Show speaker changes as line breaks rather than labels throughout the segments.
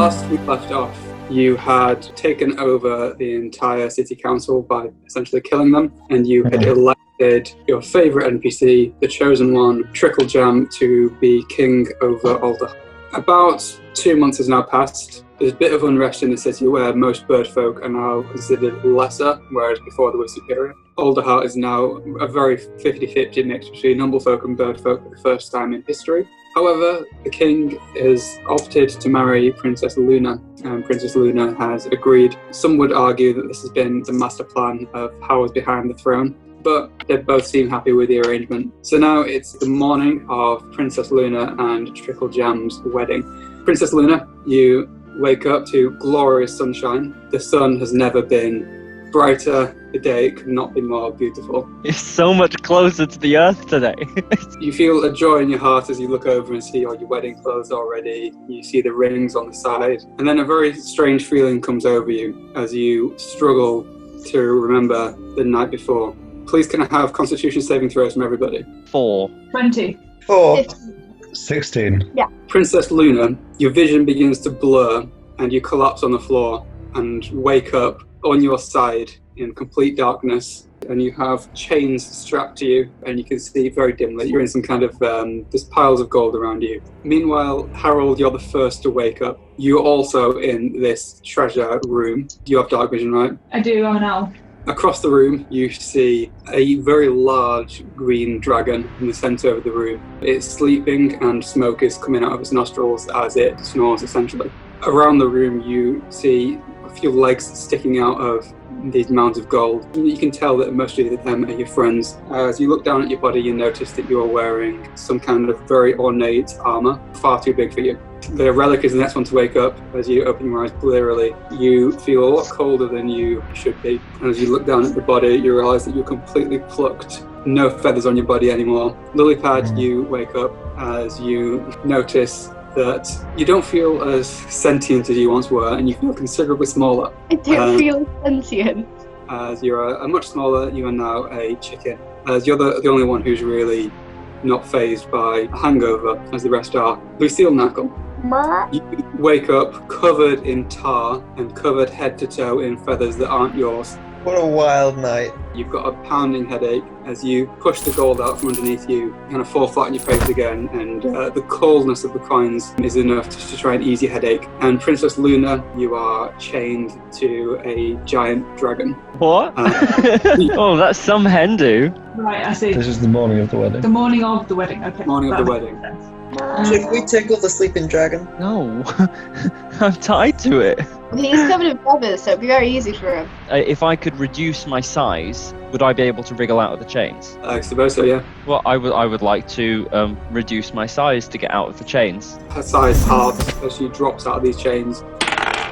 last we left off, you had taken over the entire city council by essentially killing them, and you had elected your favourite NPC, the chosen one, Tricklejam, to be king over Alderheart. About 2 months has now passed. There's a bit of unrest in the city where most bird folk are now considered lesser, whereas before they were superior. Alderheart is now a very 50-50 mix between Humblefolk and bird folk for the first time in history. However, the king has opted to marry Princess Luna, and Princess Luna has agreed. Some would argue that this has been the master plan of powers behind the throne, but they both seem happy with the arrangement. So now it's the morning of Princess Luna and Tricklejam's wedding. Princess Luna, you wake up to glorious sunshine. The sun has never been brighter. The day could not be more beautiful.
It's so much closer to the earth today.
You feel a joy in your heart as you look over and see all your wedding clothes already. You see the rings on the side. And then a very strange feeling comes over you as you struggle to remember the night before. Please can I have Constitution saving throws from everybody?
4.
20.
4. 16.
Yeah.
Princess Luna, your vision begins to blur and you collapse on the floor and wake up on your side in complete darkness, and you have chains strapped to you and you can see very dimly. You're in some kind of, there's piles of gold around you. Meanwhile, Harold, you're the first to wake up. You're also in this treasure room. You have dark vision, right?
I do, I'm an owl.
Across the room, you see a very large green dragon in the centre of the room. It's sleeping and smoke is coming out of its nostrils as it snores, essentially. Around the room, you see a few legs sticking out of these mounds of gold. You can tell that most of them are your friends. As you look down at your body, you notice that you are wearing some kind of very ornate armour, far too big for you. The relic is the next one to wake up. As you open your eyes blearily, you feel a lot colder than you should be. And as you look down at the body, you realise that you're completely plucked. No feathers on your body anymore. Lilypad, you wake up as you notice that you don't feel as sentient as you once were, and you feel considerably smaller.
I don't feel sentient.
As you're a much smaller, you are now a chicken. As you're the only one who's really not fazed by a hangover, as the rest are. Lucille Knackle, you wake up covered in tar and covered head to toe in feathers that aren't yours.
What a wild night.
You've got a pounding headache as you push the gold out from underneath you, kind of fall flat on your face again, and the coldness of the coins is enough to try and ease your headache. And Princess Luna, you are chained to a giant dragon.
What? Oh, that's some hen-do.
Right, I see.
This is the morning of the wedding.
The morning of the wedding, okay.
Morning of the wedding.
Should we tickle the sleeping dragon?
No. I'm tied to it.
He's covered in feathers, so it'd be very easy for him.
If I could reduce my size, would I be able to wriggle out of the chains?
I suppose so, yeah.
Well, I would like to reduce my size to get out of the chains.
Her size halves as she drops out of these chains.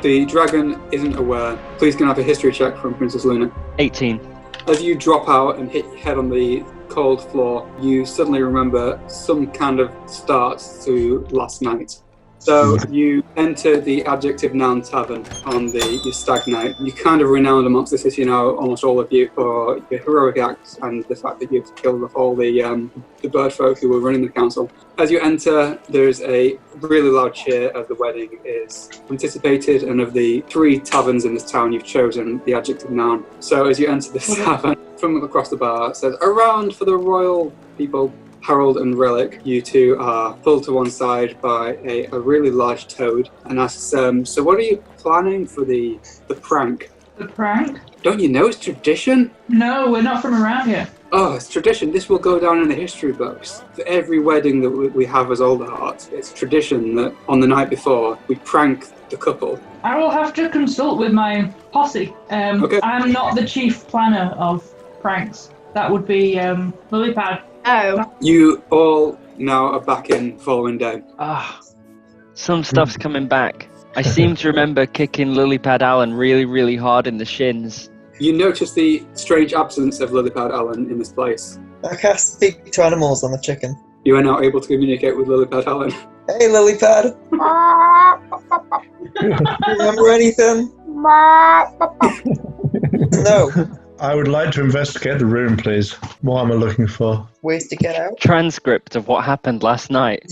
The dragon isn't aware. Please can I have a history check from Princess Luna.
18.
As you drop out and hit your head on the cold floor, you suddenly remember some kind of start to last night. So you enter the Adjective Noun Tavern on your stag night. You're kind of renowned amongst the city now, almost all of you, for your heroic acts and the fact that you've killed off all the bird folk who were running the council. As you enter, there's a really loud cheer as the wedding is anticipated, and of the 3 taverns in this town, you've chosen the Adjective Noun. So as you enter this tavern, from across the bar, it says, "Around for the royal people." Harold and Relic, you two are pulled to one side by a really large toad and asks, so what are you planning for the prank?
The prank?
Don't you know it's tradition?
No, we're not from around here.
Oh, it's tradition. This will go down in the history books. For every wedding that we have as Alderheart, it's tradition that on the night before, we prank the couple.
I will have to consult with my posse.
Okay.
I'm not the chief planner of pranks. That would be Lilypad.
Oh.
You all now are back in following day.
Some stuff's coming back. I seem to remember kicking Lilypad Allen really, really hard in the shins.
You notice the strange absence of Lilypad Allen in this place.
I cast speak to animals on the chicken.
You are now able to communicate with Lilypad Allen.
Hey, Lilypad. Remember anything? No.
I would like to investigate the room, please. What am I looking for?
Ways to get out.
Transcript of what happened last night.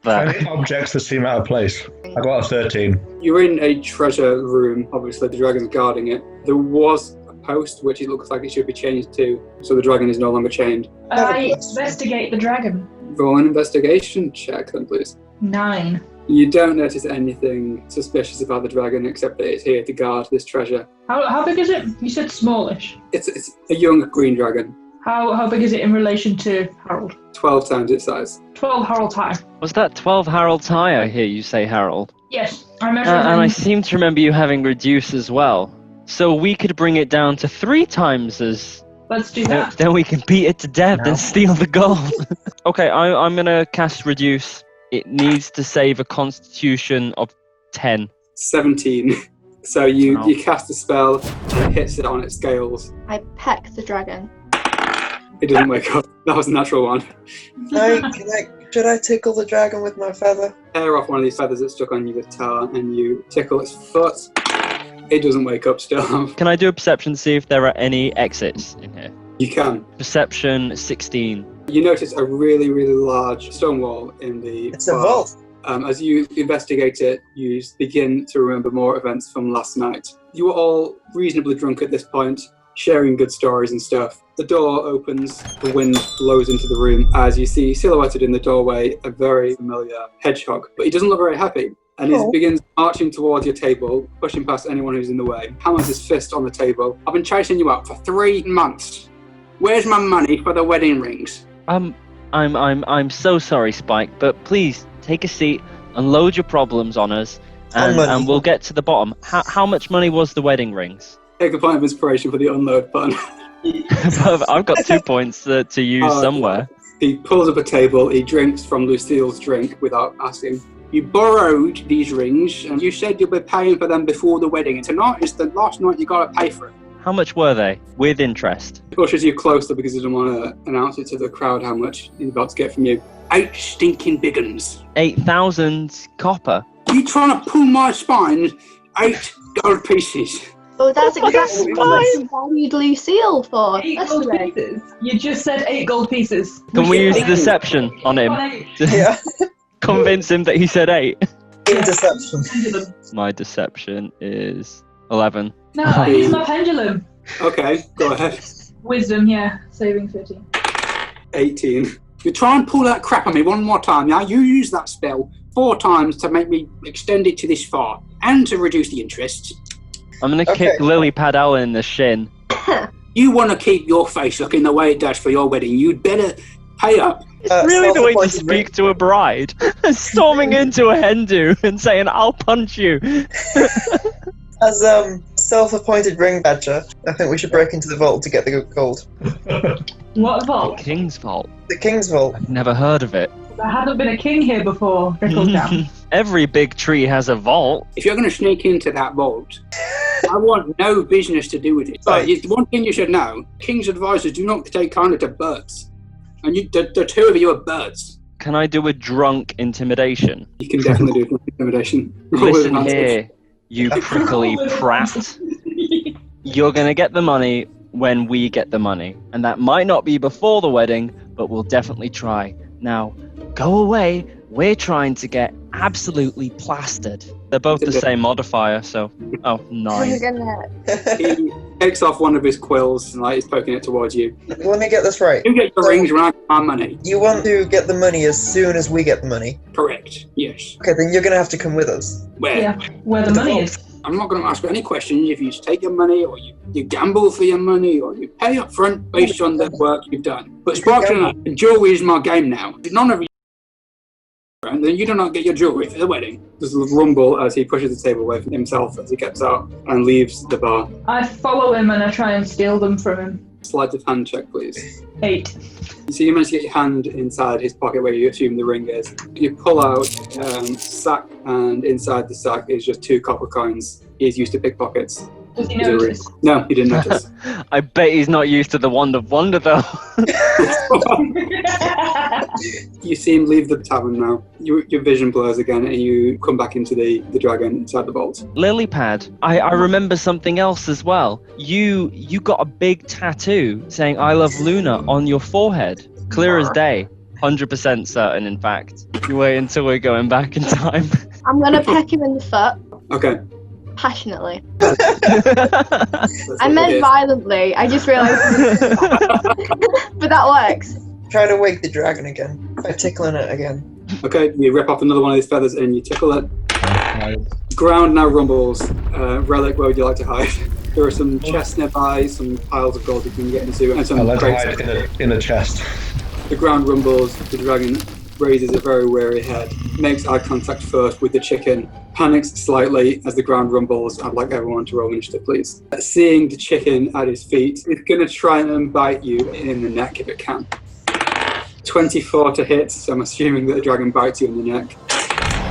Any objects that seem out of place? I got a 13.
You're in a treasure room. Obviously, the dragon's guarding it. There was a post which it looks like it should be changed to, so the dragon is no longer chained.
I investigate the dragon.
Roll an investigation check, then, please.
9.
You don't notice anything suspicious about the dragon except that it's here to guard this treasure.
How big is it? You said smallish.
It's a young green dragon,
How big is it in relation to Harold?
12 times its size.
12 Harold high.
Was that 12 Harold high, I hear you say, Harold?
Yes, I measure
And I
him.
seem to remember you having reduce as well. So we could bring it down to 3 times as...
Let's do that.
Then we can beat it to death
No.
and steal the gold. Okay, I'm going to cast reduce. It needs to save a constitution of 10.
17. So you
Wow.
you cast a spell, and it hits it on its scales.
I peck the dragon.
It doesn't wake up. That was a natural one.
Should I tickle the dragon with my feather?
Tear off one of these feathers that's stuck on you with tar, and you tickle its foot. It doesn't wake up still.
Can I do a perception to see if there are any exits in here?
You can.
Perception 16.
You notice a really, really large stone wall in the
It's a
bar.
vault.
As you investigate it, you begin to remember more events from last night. You were all reasonably drunk at this point, sharing good stories and stuff. The door opens, the wind blows into the room as you see silhouetted in the doorway a very familiar hedgehog, but he doesn't look very happy. And he
Oh.
begins marching towards your table, pushing past anyone who's in the way. Hammers his fist on the table. I've been chasing you up for 3 months. Where's my money for the wedding rings?
I'm so sorry, Spike, but please take a seat, unload your problems on us,
And money.
and we'll get to the bottom. How much money was the wedding rings?
Take a point of inspiration for the unload pun.
I've got 2 points to use
Oh,
somewhere.
He pulls up a table, he drinks from Lucille's drink without asking. You borrowed these rings and you said you'll be paying for them before the wedding. And tonight is the last night you gotta pay for it.
How much were they? With interest.
He pushes you closer because he doesn't want to announce it to the crowd how much he's about to get from you. 8 stinking big uns.
8,000 copper.
You trying to pull my spine? 8 gold pieces.
Oh, that's exactly what
fine.
you valued Lucille for
8 gold
yesterday.
pieces. You just said 8 gold pieces.
Can we use
should-
deception on him?
Yeah.
Convince him that he said 8.
Interception.
Pendulum.
My deception is 11.
No, I use my pendulum.
Okay, go ahead.
Wisdom, yeah. Saving 13.
18. You try and pull that crap on me one more time, yeah? You use that spell 4 times to make me extend it to this far and to reduce the interest.
I'm going to
Okay.
kick Lily Pad Allen in the shin.
You want to keep your face looking the way it does for your wedding. You'd better pay up.
Really the way to
self-appointed ring-
speak to a bride. Storming into a hen-do and saying, I'll punch you.
As self-appointed ring badger, I think we should break into the vault to get the gold.
What vault?
King's Vault.
The King's Vault.
I've never heard of it.
There hasn't been a king here before. Tricklejam.
Every big tree has a vault.
If you're going to sneak into that vault, I want no business to do with it. But it's one thing you should know, King's advisors do not take kindly to birds. And the 2 of you are birds.
Can I do a drunk intimidation?
You can definitely do intimidation.
Listen here, you prickly prat. You're going to get the money when we get the money. And that might not be before the wedding, but we'll definitely try. Now, go away. We're trying to get absolutely plastered. They're both the same modifier, so... Oh,
I'm
9.
gonna.
He takes off one of his quills and he's poking it towards you.
Let me get this right.
You get your rings when I get my money.
You want to get the money as soon as we get the money.
Correct. Yes.
Okay, then you're going to have to come with us.
Where?
Yeah, where the money is.
I'm not going to ask you any questions if you take your money or you gamble for your money or you pay up front based on the work you've done. But sparkling jewelry is my game now. None of you and then you do not get your jewelry for the wedding. There's a rumble as he pushes the table away from himself as he gets out and leaves the bar.
I follow him and I try and steal them from him.
Sleight of hand check, please.
8.
So you manage to get your hand inside his pocket where you assume the ring is. You pull out sack, and inside the sack is just 2 copper coins. He's used to pickpockets.
Does he
Is it
notice?
No, he didn't notice.
I bet he's not used to the wand of wonder though.
You see him leave the tavern now. Your vision blurs again, and you come back into the dragon inside the vault.
Lilypad, I remember something else as well. You got a big tattoo saying "I love Luna" on your forehead, clear as day. 100% certain, in fact. You wait until we're going back in time.
I'm gonna peck him in the foot
Okay.
passionately.
That's
I
what
meant
it is.
violently. I just realised, but that works.
Try to wake the dragon again by tickling it again.
Okay, you rip off another one of these feathers and you tickle it.
Right.
Ground now rumbles. Relic, where would you like to hide? There are some chests nearby, some piles of gold you can get into, and
I
some
like to
crates.
hide in a chest.
The ground rumbles, the dragon raises a very wary head, makes eye contact first with the chicken, panics slightly as the ground rumbles. I'd like everyone to roll initiative, please. Seeing the chicken at his feet, it's going to try and bite you in the neck if it can. 24 to hit, so I'm assuming that the dragon bites you in the neck.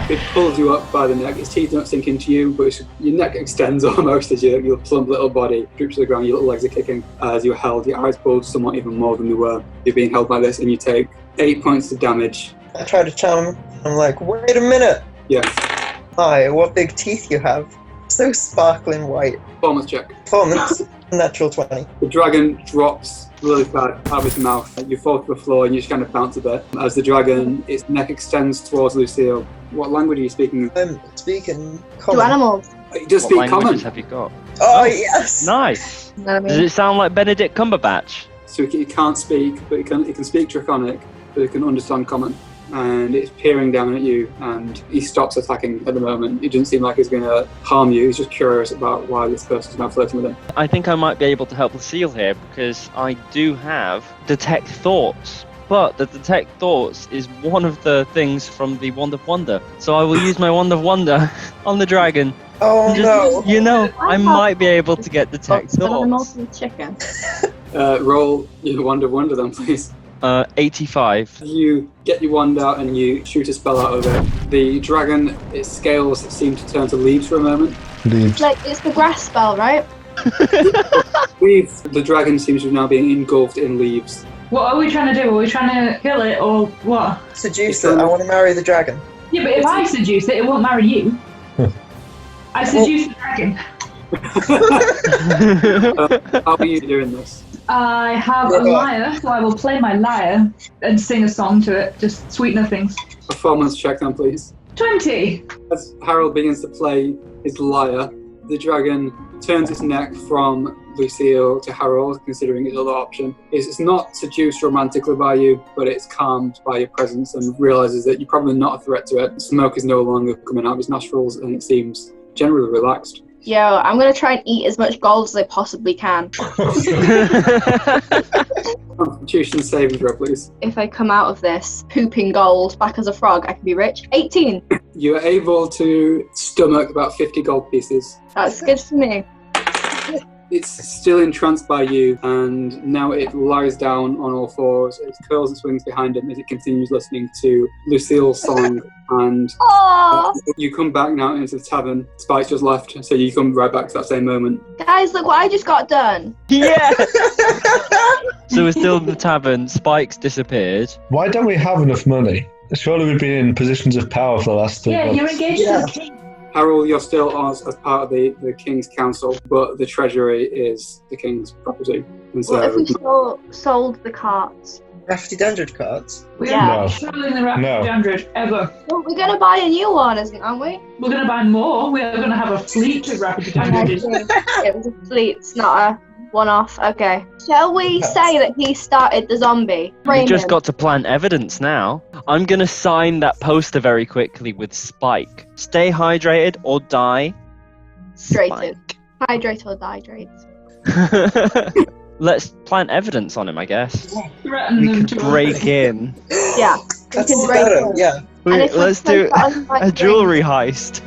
It pulls you up by the neck. Its teeth don't sink into you, but your neck extends almost as your plump little body droops to the ground. Your little legs are kicking as you're held. Your eyes bulge somewhat even more than they were. You're being held by this, and you take 8 points of damage.
I try to charm him. I'm like, wait a minute!
Yes.
Hi, what big teeth you have. So sparkling white.
Performance check.
Performance, natural 20.
The dragon drops really bad out of his mouth. You fall to the floor and you just kind of bounce a bit. As the dragon, its neck extends towards Lucille. What language are you speaking?
I'm speaking
Do
common.
animals?
You just
What
speak
languages
common.
have you got?
Oh, yes!
Nice.
You know what I
Does
mean?
it sound like Benedict Cumberbatch?
So it can't speak, but it can speak Draconic, but it can understand common. And it's peering down at you, and he stops attacking at the moment. It doesn't seem like he's going to harm you. He's just curious about why this person's now flirting with him.
I think I might be able to help Lucille here because I do have Detect Thoughts. But the Detect Thoughts is one of the things from the Wand of Wonder. So I will use my Wand of Wonder on the dragon.
Oh,
Just,
no!
you know, I might be able to get Detect
Animals
Thoughts.
and chicken.
Roll your Wand of Wonder then, please.
85.
You get your wand out and you shoot a spell out of it. The dragon, its scales seem to turn to leaves for a moment.
Leaves.
Like, it's the grass spell, right?
The dragon seems to be now being engulfed in leaves.
What are we trying to do? Are we trying to kill it or what?
Seduce it, I want to marry the dragon.
Yeah, but if I seduce it, it won't marry you. I seduce the dragon.
How are you doing this?
I have a lyre, so I will play my lyre and sing a song to it. Just sweetener things.
Performance check then, please.
20.
As Harold begins to play his lyre, the dragon turns its neck from Lucille to Harold, considering his other option. It's not seduced romantically by you, but it's calmed by your presence and realizes that you're probably not a threat to it. Smoke is no longer coming out of his nostrils, and it seems generally relaxed.
Yo, I'm gonna try and eat as much gold as I possibly can.
Constitution saving throw, please.
If I come out of this pooping gold back as a frog, I can be rich. 18.
You are able to stomach about 50 gold pieces.
That's good for me.
It's still entranced by you, and now it lies down on all fours. It curls and swings behind him as it continues listening to Lucille's song. And
Aww.
you come back now into the tavern. Spike's just left, so you come right back to that same moment.
Guys, look what I just got done.
Yeah! So we're still in the tavern. Spike's disappeared.
Why don't we have enough money? Surely we've been in positions of power for the last 3
Yeah,
months.
you're engaged to the king.
Harold, you're still as part of the King's Council, but the treasury is the King's property. And
What if we
so
sold the carts?
Rafty Dendrid cards.
We
Yeah.
are traveling the Rapid
No.
100 ever.
Well, we're gonna buy a new one, aren't we?
We're going to buy more. We are going to have a fleet of Rapid 100.
It was a fleet, it's not a one-off. Okay. Shall we say that he started the zombie?
We've
Frame
just
him.
got to plant evidence now. I'm going to sign that poster very quickly with Spike. Stay hydrated or die.
Hydrated. Hydrate or dehydrate.
Spike. Let's plant evidence on him, I guess.
Threaten
We
them
could
to
break in.
Yeah. We
That's
can break
better,
it.
yeah.
And if we
Let's
place
do
it on, like,
a jewelry heist.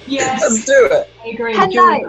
Yes,
Let's do it.
I agree.
Hen-do.
Jewelry.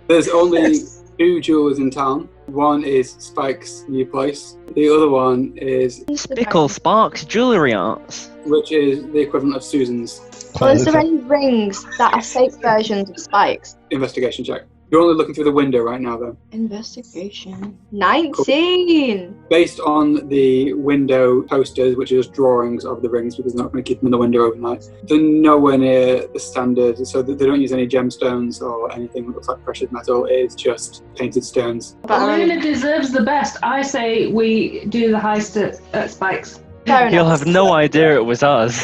there's only 2 jewelers in town. One is Spike's new place. The other one is
Spickle Sparks Jewellery Arts.
which is the equivalent of Susan's
Well, is there any rings that are fake versions of Spike's?
investigation check. You're only looking through the window right now, though.
Investigation. 19!
Based on the window posters, which are just drawings of the rings, because they're not going to keep them in the window overnight, they're nowhere near the standard, so they don't use any gemstones or anything that looks like precious metal. It's just painted stones.
Luna deserves the best. I say we do the heist at Spike's.
Fair
He'll
enough.
have no idea it was us.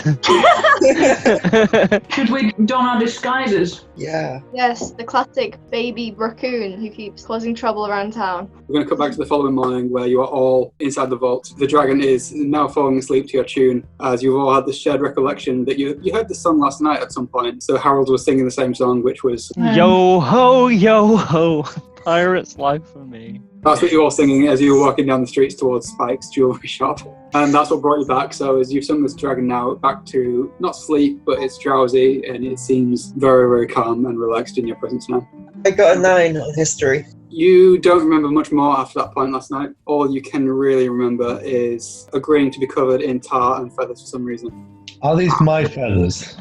Should we don our disguises?
Yeah.
Yes, the classic baby raccoon who keeps causing trouble around town.
We're going to cut back to the following morning where you are all inside the vault. The dragon is now falling asleep to your tune, as you've all had the shared recollection that you heard the song last night at some point. So Harold was singing the same song, which was...
Yo ho, pirate's life for me.
That's what you were all singing as you were walking down the streets towards Spike's jewellery shop. And that's what brought you back. So as you've sung this dragon now back to not sleep, but it's drowsy and it seems very, very calm and relaxed in your presence now.
I got a 9 on history.
You don't remember much more after that point last night. All you can really remember is agreeing to be covered in tar and feathers for some reason.
Are these my feathers?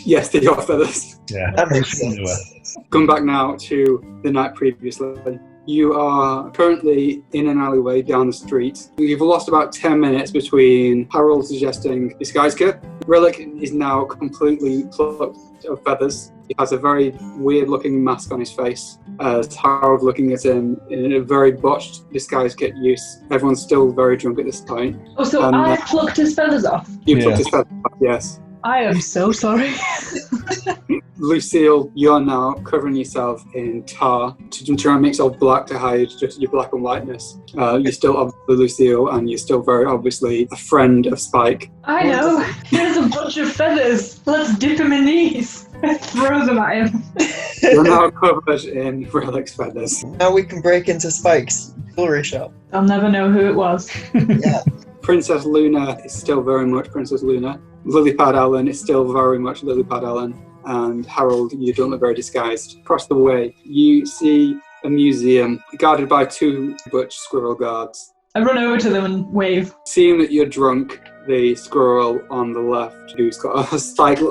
Yes, they're your feathers.
Yeah.
That makes sense.
Come back now to the night previously. You are currently in an alleyway down the street. You've lost about 10 minutes between Harold suggesting disguise kit. Relic is now completely plucked of feathers. He has a very weird looking mask on his face as Harold looking at him in a very botched disguise kit use. Everyone's still very drunk at this point.
Oh, so I plucked his feathers off.
You
Yeah.
plucked his feathers off, yes.
I am so sorry.
Lucille, you're now covering yourself in tar to try and make yourself black to hide just your black and whiteness. You're still obviously Lucille, and you're still very obviously a friend of Spike.
I know. Here's a bunch of feathers. Let's dip him in these. Throw them at him.
You're now covered in Relic's feathers.
Now we can break into Spike's jewellery shop.
I'll never know who it was.
Yeah.
Princess Luna is still very much Princess Luna. Lilypad Ellen is still very much Lilypad Ellen. And Harold, you don't look very disguised. Across the way, you see a museum guarded by 2 butch squirrel guards.
I run over to them and wave.
Seeing that you're drunk, the squirrel on the left, who's got a little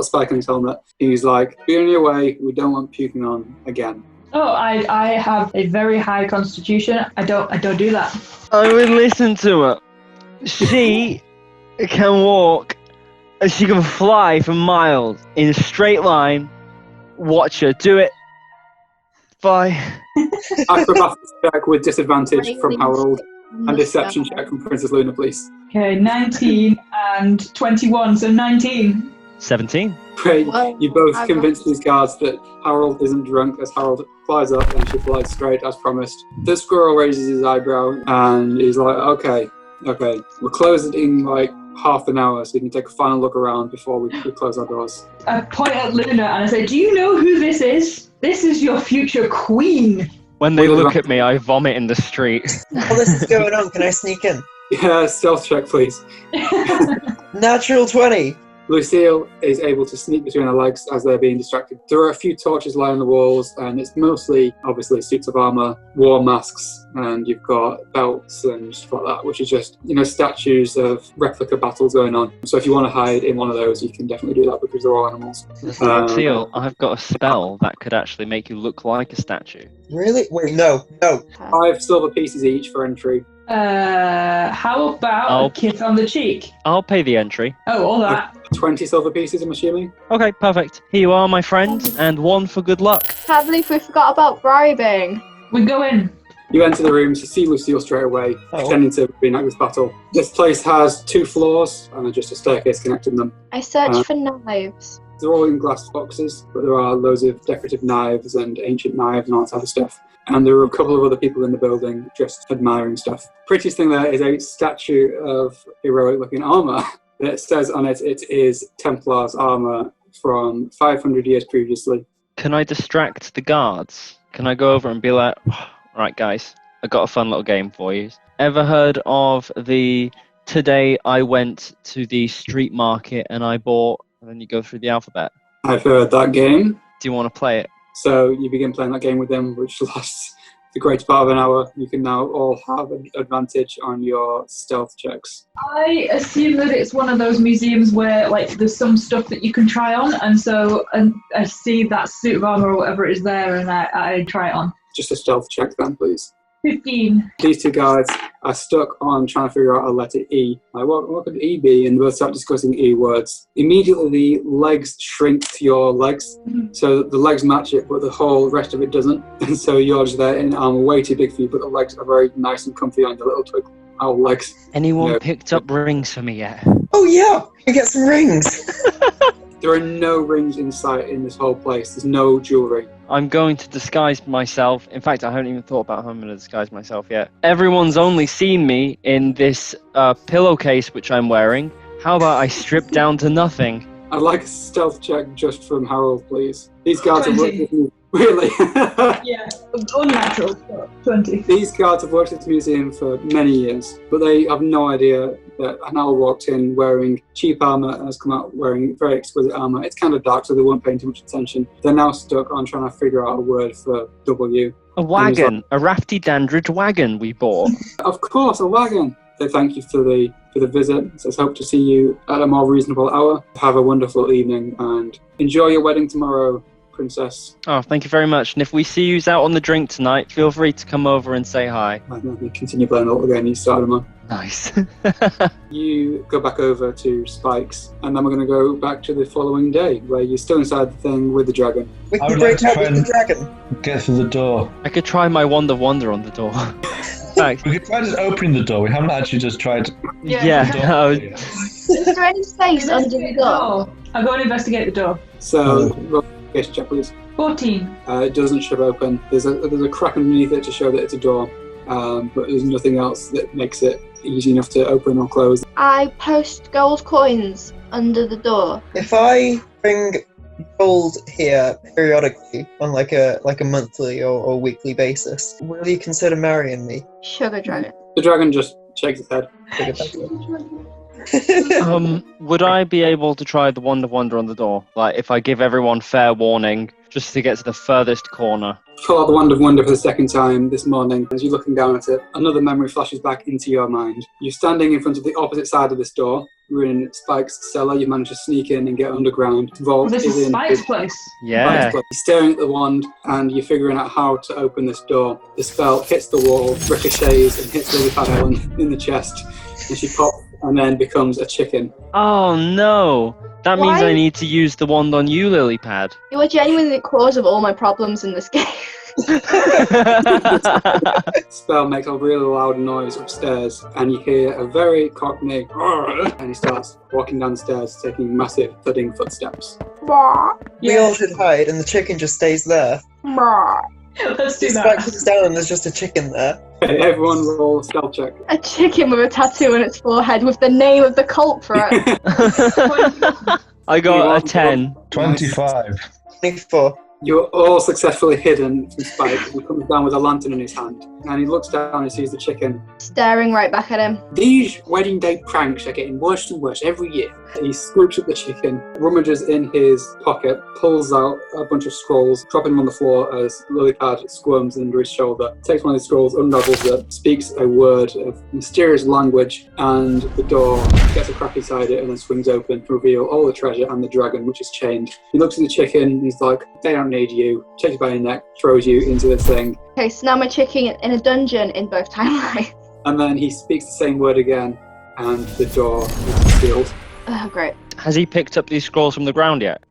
spike on his helmet, he's like, be on your way, we don't want puking on again.
Oh, I have a very high constitution. I don't do that.
I would listen to her. She can walk and she can fly for miles in a straight line. Watch her do it. Bye.
Acrobatics check with disadvantage from Harold, and deception check from Princess Luna, please.
Okay, 19 and 21, so 19.
17.
Great.
Well,
You both
I've
convince
got-
these guards that Harold isn't drunk as Harold flies up and she flies straight as promised. The squirrel raises his eyebrow and he's like, okay, we're closed in like half an hour, so you can take a final look around before we close our doors.
I point at Luna and I say, do you know who this is? This is your future queen.
When they look at me, I vomit in the street.
While this is going on, can I sneak in?
Yeah, stealth check, please.
Natural 20.
Lucille is able to sneak between her legs as they're being distracted. There are a few torches lying on the walls, and it's mostly, obviously, suits of armour, war masks, and you've got belts and stuff like that, which is just, statues of replica battles going on. So if you want to hide in one of those, you can definitely do that because they're all animals.
Seal, I've got a spell that could actually make you look like a statue.
Really? Wait, no.
5 silver pieces each for entry.
How about a kiss on the cheek?
I'll pay the entry.
Oh, all that.
20 silver pieces, I'm assuming.
Okay, perfect. Here you are, my friend, and 1 for good luck.
Can't believe we forgot about bribing.
We go in.
You enter the rooms, you see Lucille straight away,
Oh.
pretending to reenact this battle. This place has 2 floors and just a staircase connecting them.
I searched for knives.
They're all in glass boxes, but there are loads of decorative knives and ancient knives and all that type of stuff. And there are a couple of other people in the building just admiring stuff. Prettiest thing there is a statue of heroic-looking armour that says on it, it is Templar's armour from 500 years previously.
Can I distract the guards? Can I go over and be like, right guys, I got a fun little game for you. Ever heard of today I went to the street market and I bought, and then you go through the alphabet.
I've heard that game.
Do you want to play it?
So you begin playing that game with them, which lasts the greater part of an hour, you can now all have an advantage on your stealth checks.
I assume that it's one of those museums where like there's some stuff that you can try on, and I see that suit of armor or whatever is there, and I try it on.
Just a stealth check then, please.
15.
These two guards are stuck on trying to figure out a letter E. Like, what could E be? And they both start discussing E words. Immediately, the legs shrink to your legs. So the legs match it, but the whole rest of it doesn't. And so you're just there in armor way too big for you, but the legs are very nice and comfy on your little twig owl legs.
Anyone picked up rings for me yet?
Oh yeah, you get some rings.
There are no rings in sight in this whole place. There's no jewellery.
I'm going to disguise myself. In fact, I haven't even thought about how I'm going to disguise myself yet. Everyone's only seen me in this pillowcase which I'm wearing. How about I strip down to nothing?
I'd like a stealth check just from Harold, please. These guards have worked
20.
with me. Really?
Yeah, unnatural. 20.
These guards have worked at the museum for many years, but they have no idea that an owl walked in wearing cheap armour and has come out wearing very exquisite armour. It's kind of dark, so they weren't paying too much attention. They're now stuck on trying to figure out a word for W.
A wagon, a rafty dandridge wagon we bought.
Of course, a wagon. They thank you for the visit. It says hope to see you at a more reasonable hour. Have a wonderful evening and enjoy your wedding tomorrow, Princess.
Oh, thank you very much. And if we see you out on the drink tonight, feel free to come over and say hi.
And then we continue playing all again. You started them on.
Nice.
You go back over to Spike's, and then we're going to go back to the following day, where you're still inside the thing with the dragon.
We
I
can
would
break
like
out
to
with
try
the
and
dragon.
get through the door.
I could try my wand of wonder on the door. Thanks.
We could try just opening the door. We haven't actually just tried.
Yeah. no.
Is there any space under the door?
I'll go and investigate the door.
So, roll a case check, please.
14.
It doesn't shove open. There's a crack underneath it to show that it's a door, but there's nothing else that makes it easy enough to open or close.
I post gold coins under the door.
If I bring gold here periodically on like a monthly or weekly basis, will you consider marrying me?
Sugar dragon.
The dragon just shakes its head.
Would I be able to try the wand of wonder on the door? Like, if I give everyone fair warning, just to get to the furthest corner.
Pull out the wand of wonder for the second time this morning. As you're looking down at it, another memory flashes back into your mind. You're standing in front of the opposite side of this door. You're in Spike's cellar. You managed to sneak in and get underground. Vault
This
is
is
in
Spike's place.
Yeah.
You're staring at the wand and you're figuring out how to open this door. The spell hits the wall, ricochets, and hits Lily Pad Ellen in the chest. And she pops and then becomes a chicken.
Oh no! That means
Why?
I need to use the wand on you, Lilypad.
You are genuinely the cause of all my problems in this game.
Spell makes a really loud noise upstairs, and you hear a very cockney, and he starts walking down the stairs, taking massive thudding footsteps.
We all should hide, and the chicken just stays there.
Let's do
Spike
that.
comes down, and there's just a chicken there.
Okay, everyone roll a spell check.
A chicken with a tattoo on its forehead with the name of the cult for it.
I got a 10.
25.
24.
You're all successfully hidden from Spike. He comes down with a lantern in his hand, and he looks down and sees the chicken.
Staring right back at him.
These wedding day pranks are getting worse and worse every year. He scoops up the chicken, rummages in his pocket, pulls out a bunch of scrolls, dropping them on the floor as Lilypad squirms under his shoulder, takes one of the scrolls, unravels it, speaks a word of mysterious language, and the door gets a crack inside it and then swings open to reveal all the treasure and the dragon, which is chained. He looks at the chicken and he's like, they don't need you, takes you by your neck, throws you into the thing,
Okay, so now I'm a chicken in a dungeon in both timelines.
and then he speaks the same word again, and the door is sealed.
Oh, great.
Has he picked up these scrolls from the ground yet?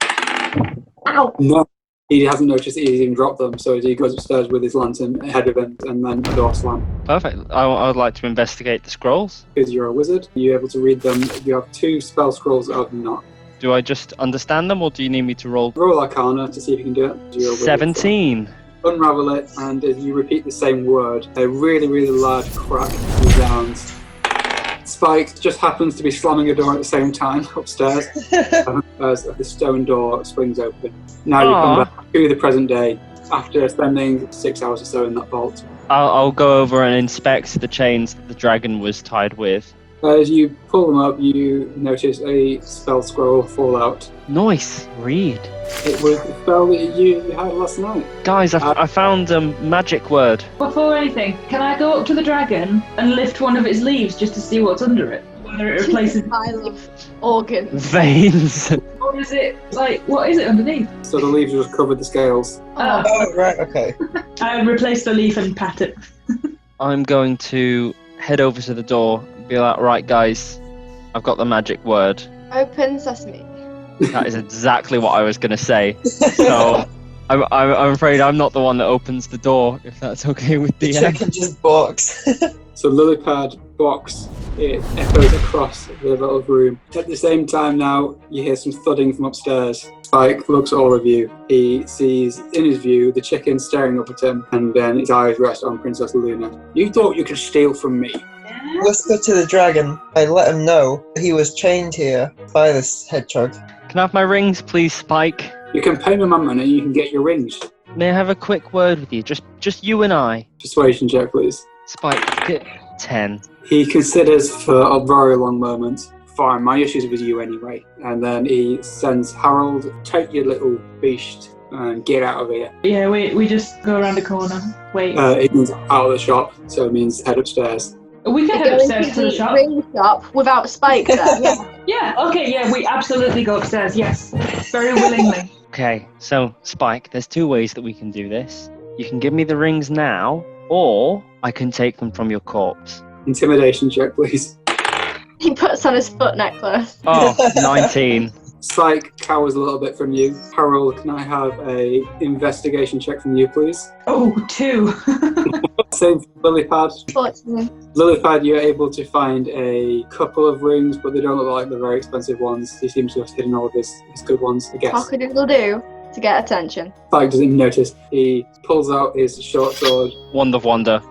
Ow!
No, he hasn't noticed that he's even dropped them, so he goes upstairs with his lantern ahead of him, and then the door slam.
Perfect. I would like to investigate the scrolls.
Because you're a wizard, you're able to read them. You have 2 spell scrolls out of not.
Do I just understand them, or do you need me to roll?
Roll Arcana to see if you can do it. You're a wizard,
17.
so unravel it, and as you repeat the same word, a really, really large crack resounds. Spike just happens to be slamming a door at the same time upstairs as the stone door swings open. Now you come back to the present day after spending 6 hours or so in that vault.
I'll go over and inspect the chains that the dragon was tied with.
As you pull them up, you notice a spell scroll fall out.
Nice. Read.
It was the spell that you had last night.
Guys, I found a magic word.
Before anything, can I go up to the dragon and lift one of its leaves just to see what's under it? Whether it replaces
I love organs.
Veins.
or is it like what is it underneath?
So the leaves just covered the scales.
Oh,
Oh, right, okay.
I replace the leaf and pat it.
I'm going to head over to the door and be like, right, guys, I've got the magic word.
Open sesame.
That is exactly what I was going to say. So I'm afraid I'm not the one that opens the door, if that's okay with
The
the
chicken just barks.
So Lilypad box, it echoes across the little room. At the same time now, you hear some thudding from upstairs. Spike looks at all of you. He sees in his view the chicken staring up at him, and then his eyes rest on Princess Luna. You thought you could steal from me?
Whisper to the dragon. I let him know he was chained here by this hedgehog.
Can I have my rings, please, Spike?
You can pay me my money, you can get your rings.
May I have a quick word with you? Just you and I.
Persuasion check, please.
Spike, get 10.
He considers for a very long moment. Fine, my issues with you anyway. And then he sends Harold, take your little beast and get out of here.
Yeah, we just go around the corner. Wait.
It means out of the shop, so it means head upstairs.
We can head upstairs to the shop.
Ring shop without Spike there. Yeah.
Yeah, okay, yeah, we absolutely go upstairs, yes. Very willingly.
Okay, so, Spike, there's two ways that we can do this. You can give me the rings now, or I can take them from your corpse.
Intimidation check, please.
He puts on his foot necklace.
Oh, 19.
Spike cowers a little bit from you. Harold, can I have a investigation check from you, please?
Oh, 2.
Same for Lilypad.
Fortunately.
Lilypad, you're able to find a couple of rings, but they don't look like the very expensive ones. He seems to have hidden all of his good ones, I guess.
Cock-a-doodle-doo to get attention.
Spike doesn't even notice. He pulls out his short sword.
Wand of Wonder.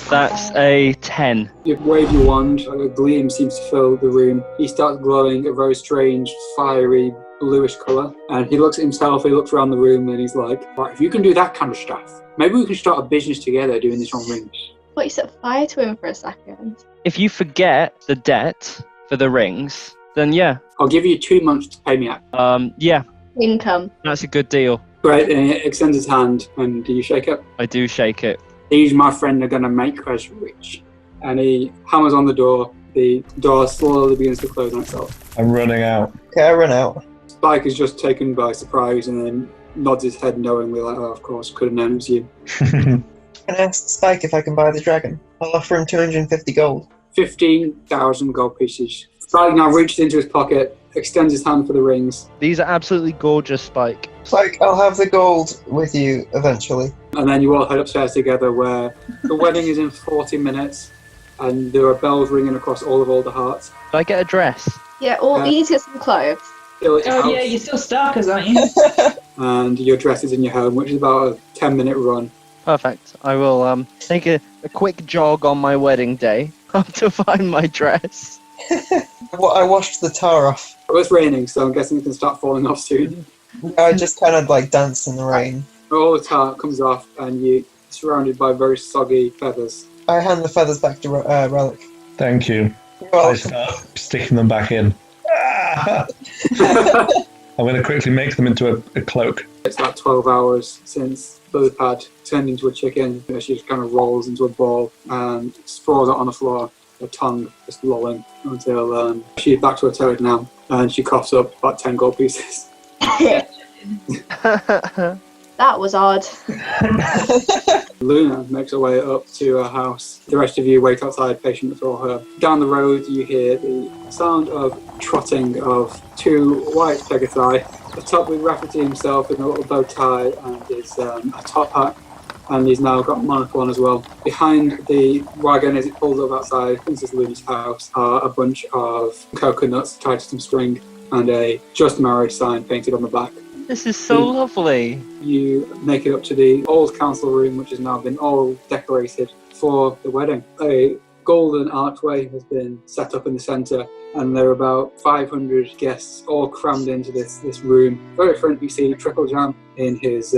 That's a 10.
You wave your wand, like a gleam seems to fill the room. He starts glowing a very strange, fiery, bluish colour. And he looks at himself, he looks around the room, and he's like, right, if you can do that kind of stuff, maybe we can start a business together doing this on rings.
But you set fire to him for a second.
If you forget the debt for the rings, then yeah.
I'll give you 2 months to pay me out.
Yeah,
Income.
that's a good deal.
Right, and he extends his hand, and do you shake it?
I do shake it.
These, my friend, are going to make us rich. And he hammers on the door. The door slowly begins to close on itself.
I'm running out.
Okay, I run out.
Spike is just taken by surprise and then nods his head knowingly, like, oh, of course, could have known it was you.
Can I ask Spike if I can buy the dragon? I'll offer him 250 gold.
15,000 gold pieces. Spike now reaches into his pocket, extends his hand for the rings,
These are absolutely gorgeous, Spike.
Spike, I'll have the gold with you eventually.
and then you all head upstairs together where the wedding is in 40 minutes and there are bells ringing across all of Alderheart.
Did I get a dress?
Yeah, or you need to get some clothes.
Still at your
Oh
house,
yeah, you're still Starkers, aren't you?
and your dress is in your home, which is about a 10-minute run.
Perfect. I will take a quick jog on my wedding day to find my dress.
I washed the tar off.
Well, it's raining, so I'm guessing it can start falling off soon.
I just kind of like dance in the rain.
All the tar comes off and you're surrounded by very soggy feathers.
I hand the feathers back to Relic.
Thank you.
You're
I
welcome.
start sticking them back in. I'm going to quickly make them into a cloak.
It's like 12 hours since Lilypad turned into a chicken. She just kind of rolls into a ball and sprawls out on the floor, her tongue just lolling until she's back to her toad now. And she coughs up about 10 gold pieces.
That was odd.
Luna makes her way up to her house. The rest of you wait outside, patient before her. Down the road, you hear the sound of trotting of 2 white pegasi. The top with Rafferty himself in a little bow tie and his a top hat, and he's now got a monocle on as well. Behind the wagon, as it pulls up outside Princess Luna's house, are a bunch of coconuts tied to some string and a just married sign painted on the back.
This is so lovely.
You make it up to the old council room, which has now been all decorated for the wedding. A golden archway has been set up in the centre, and there are about 500 guests all crammed into this room. Very front, you see Tricklejam in his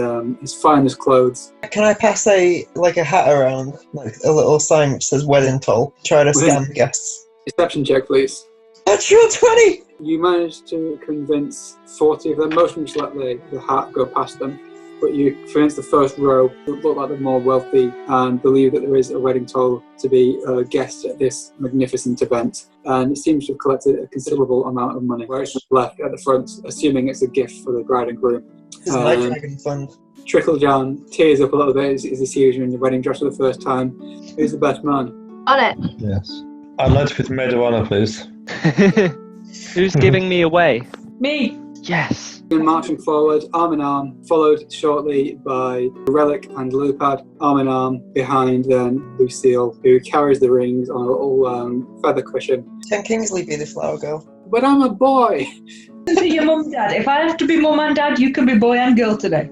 finest clothes.
Can I pass a hat around, like a little sign which says wedding toll? Try to scam the guests.
Deception check, please.
Natural 20!
You managed to convince 40 of them. Most of them just let the hat go past them. But you convinced the first row who look like they're more wealthy and believe that there is a wedding toll to be a guest at this magnificent event. And it seems to have collected a considerable amount of money, where it's just left at the front, assuming it's a gift for the bride and groom.
It's my dragon fund.
Tricklejam tears up a little bit as he sees you in your wedding dress for the first time. Who's the best man?
On it.
Yes. I'd like to be the maid of honour, please.
Who's giving me away?
Me.
Yes.
And marching forward, arm in arm, followed shortly by Relic and Lupad, arm in arm, behind then Lucille, who carries the rings on a little feather cushion.
Can Kingsley be the flower girl?
But I'm a boy!
To your mum and dad. If I have to be mum and dad, you can be boy and girl today.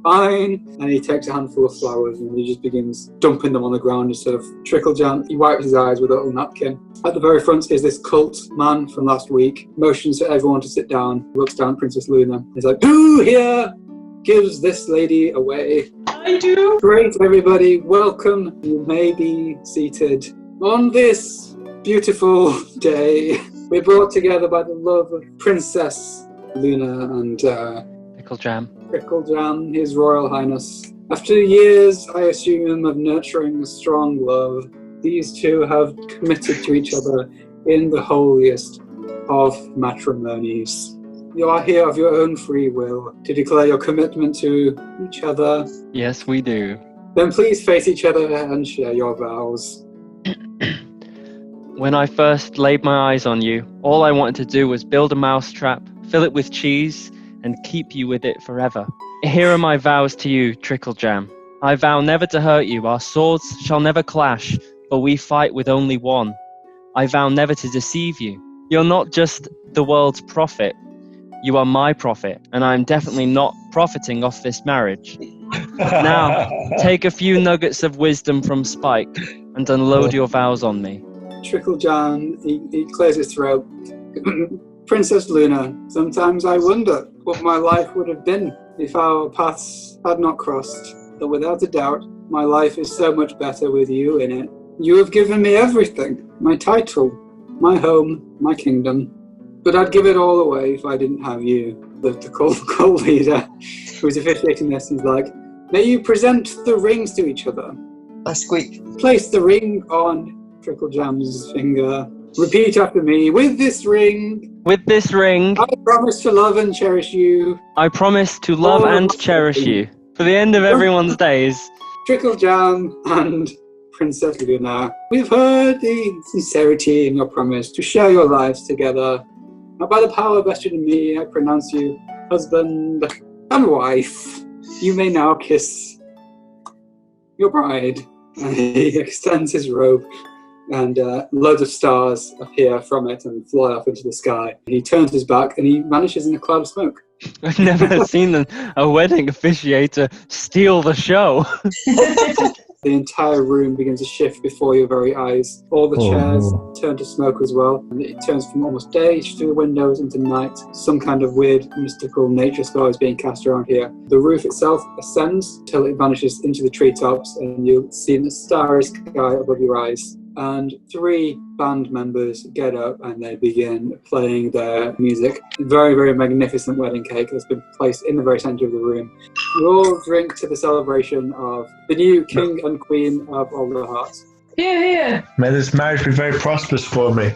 Fine. And he takes a handful of flowers and he just begins dumping them on the ground, just sort of Tricklejam. He wipes his eyes with a little napkin. At the very front is this cult man from last week, motions for everyone to sit down, looks down at Princess Luna. He's like, who here gives this lady away?
I do.
Great, everybody. Welcome. You may be seated. On this beautiful day, we're brought together by the love of Princess Luna and
Tricklejam.
Tricklejam, His Royal Highness. After years, I assume, of nurturing a strong love, these two have committed to each other in the holiest of matrimonies. You are here of your own free will to declare your commitment to each other.
Yes, we do.
Then please face each other and share your vows.
When I first laid my eyes on you, all I wanted to do was build a mousetrap, fill it with cheese, and keep you with it forever. Here are my vows to you, Tricklejam. I vow never to hurt you. Our swords shall never clash, for we fight with only one. I vow never to deceive you. You're not just the world's prophet. You are my prophet, and I'm definitely not profiting off this marriage. Now, take a few nuggets of wisdom from Spike and unload your vows on me.
Tricklejam, he clears his throat. Princess Luna, sometimes I wonder what my life would have been if our paths had not crossed. But without a doubt, my life is so much better with you in it. You have given me everything. My title, my home, my kingdom. But I'd give it all away if I didn't have you. The cult leader who's officiating this is like, may you present the rings to each other.
I squeak.
Place the ring on Tricklejam's finger. Repeat after me. With this ring.
With this ring,
I promise to love and cherish you.
I promise to love and cherish you for the end of everyone's days.
Tricklejam and Princess Luna, we've heard the sincerity in your promise to share your lives together. Now, by the power vested in me, I pronounce you husband and wife. You may now kiss your bride. And he extends his robe, and loads of stars appear from it and fly off into the sky. He turns his back and he vanishes in a cloud of smoke.
I've never seen a wedding officiator steal the show.
The entire room begins to shift before your very eyes. All the chairs turn to smoke as well, and it turns from almost day through the windows into night. Some kind of weird, mystical nature spell is being cast around here. The roof itself ascends till it vanishes into the treetops, and you see the starry sky above your eyes. And 3 band members get up and they begin playing their music. Very, very magnificent wedding cake that's been placed in the very centre of the room. You all drink to the celebration of the new king and queen of all the hearts.
Here, here.
May this marriage be very prosperous for me.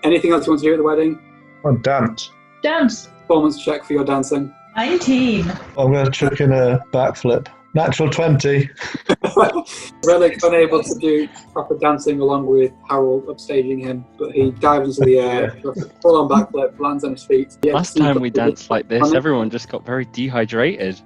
Anything else you want to do at the wedding?
Oh, dance.
Dance.
Performance check for your dancing.
19.
I'm going to chuck in a backflip. Natural 20.
Relic unable to do proper dancing along with Harold upstaging him, but he dives into the air, full on backflip, lands on his feet.
Last time we danced like this, everyone just got very dehydrated.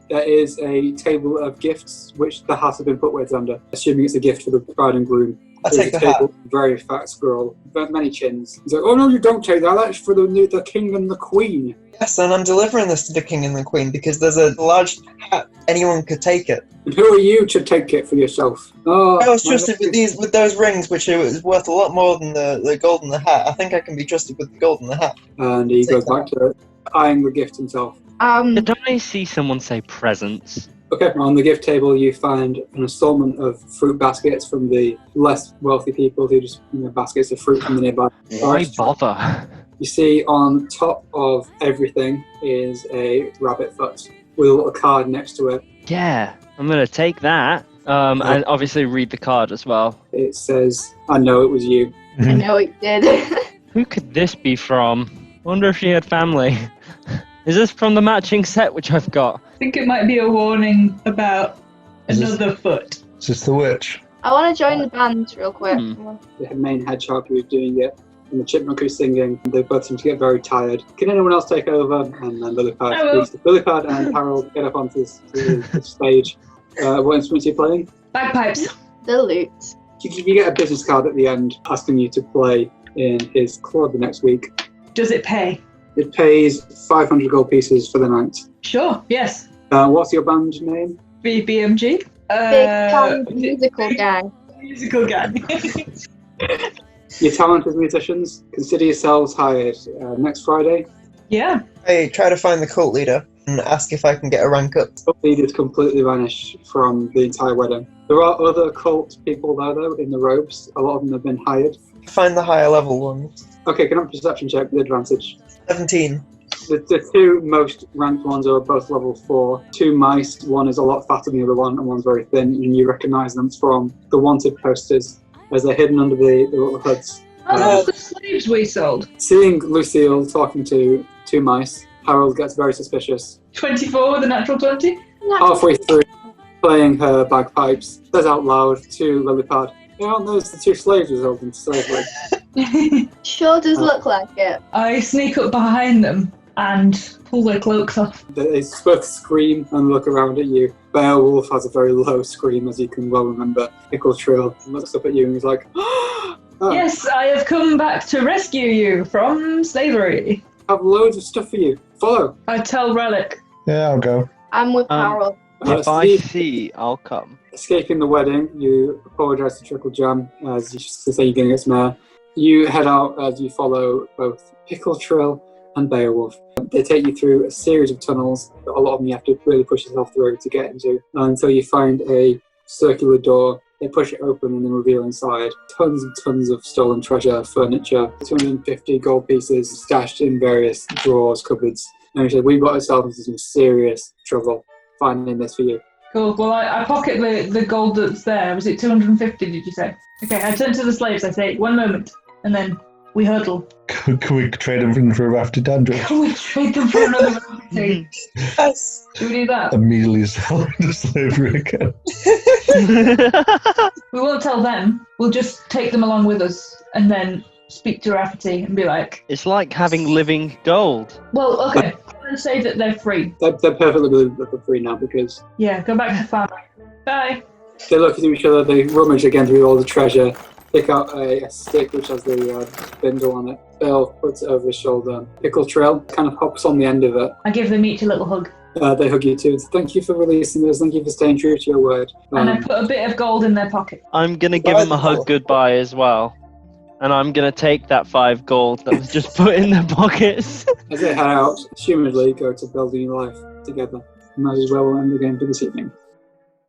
There is a table of gifts which the hat has been put weights under, assuming it's a gift for the bride and groom.
I take the hat.
Very fat squirrel, many chins. He's like, oh no, you don't take that, that's for the king and the queen.
Yes, and I'm delivering this to the king and the queen because there's a large hat. Anyone could take it.
And who are you to take it for yourself? Oh,
I was trusted with those rings, which is worth a lot more than the gold in the hat. I think I can be trusted with the gold in the hat.
And he goes back to eyeing the gift himself.
Did I see someone say presents?
Okay, on the gift table you find an assortment of fruit baskets from the less wealthy people who just baskets of fruit from the nearby.
Why bother?
You see on top of everything is a rabbit foot with a little card next to it.
Yeah, I'm gonna take that. And obviously read the card as well.
It says, "I know it was you."
I know it did.
Who could this be from? Wonder if she had family. Is this from the matching set which I've got?
I think it might be a warning about another foot.
Is this the witch?
I want to join the band real quick.
The main hedgehog who's doing it and the chipmunk who's singing, they both seem to get very tired. Can anyone else take over? And then Lillipad and Harold get up onto the stage. What instruments are you playing?
Bagpipes.
The loot.
You get a business card at the end asking you to play in his club the next week.
Does it pay?
It pays 500 gold pieces for the night.
Sure, yes.
What's your band name?
BMG.
Big Band Musical Gang.
Musical gang.
Your talented musicians, consider yourselves hired. Next Friday,
Yeah.
I try to find the cult leader and ask if I can get a rank up.
cult leaders completely vanish from the entire wedding. There are other cult people there, though, in the robes. A lot of them have been hired.
Find the higher level ones.
Okay, can I have a perception check with advantage?
17.
The two most ranked ones are both level 4. Two mice, one is a lot fatter than the other one, and one's very thin, and you recognise them from the wanted posters as they're hidden under the little hoods.
Oh, that's the slaves we sold.
Seeing Lucille talking to two mice, Harold gets very suspicious.
24 with a natural 20.
Halfway through playing her bagpipes, says out loud to Lillipad, "Aren't those the two slaves we sold into slavery?"
Sure does look like it.
I sneak up behind them and pull their cloaks off.
They both scream and look around at you. Beowulf has a very low scream, as you can well remember. Pickle Trill looks up at you and he's like, "Oh,
Yes, I have come back to rescue you from slavery.
I have loads of stuff for you. Follow."
I tell Relic.
Yeah, I'll go.
I'm with Harold.
If I
Steve,
see, I'll come.
escaping the wedding, you apologise to Tricklejam as you say you're getting its mare. You head out as you follow both Pickle Trill and Beowulf. They take you through a series of tunnels that a lot of them you have to really push yourself through to get into until you find a circular door. They push it open and then reveal inside tons and tons of stolen treasure, furniture, 250 gold pieces stashed in various drawers, cupboards. And he said, "We got ourselves into some serious trouble finding this for you."
Cool. Well, I pocket the gold that's there. Was it 250, did you say? Okay, I turn to the slaves. I say, 1 moment. And then we huddle.
Can we trade them for a rafted dandruff?
Can we trade them for another rafting?
Yes.
Should we do that?
Immediately sell into slavery again.
We won't tell them. We'll just take them along with us and then speak to Rafferty and be like,
It's like having living gold.
well, okay, let's say that they're free.
They're perfectly believable for free now because
Yeah, go back to the farm. Bye.
they look at each other, they rummage again through all the treasure, pick out a stick which has the spindle on it. Bill puts it over his shoulder. Pickle Trail kind of hops on the end of it.
I give them each a little hug.
They hug you too. Thank you for releasing us. Thank you for staying true to your word.
And I put a bit of gold in their pocket.
I'm going to give him a hug goodbye as well. And I'm going to take that 5 gold that was just put in their pockets.
As they head out, assumedly go to build a new life together. And that is where we'll end the game for this evening.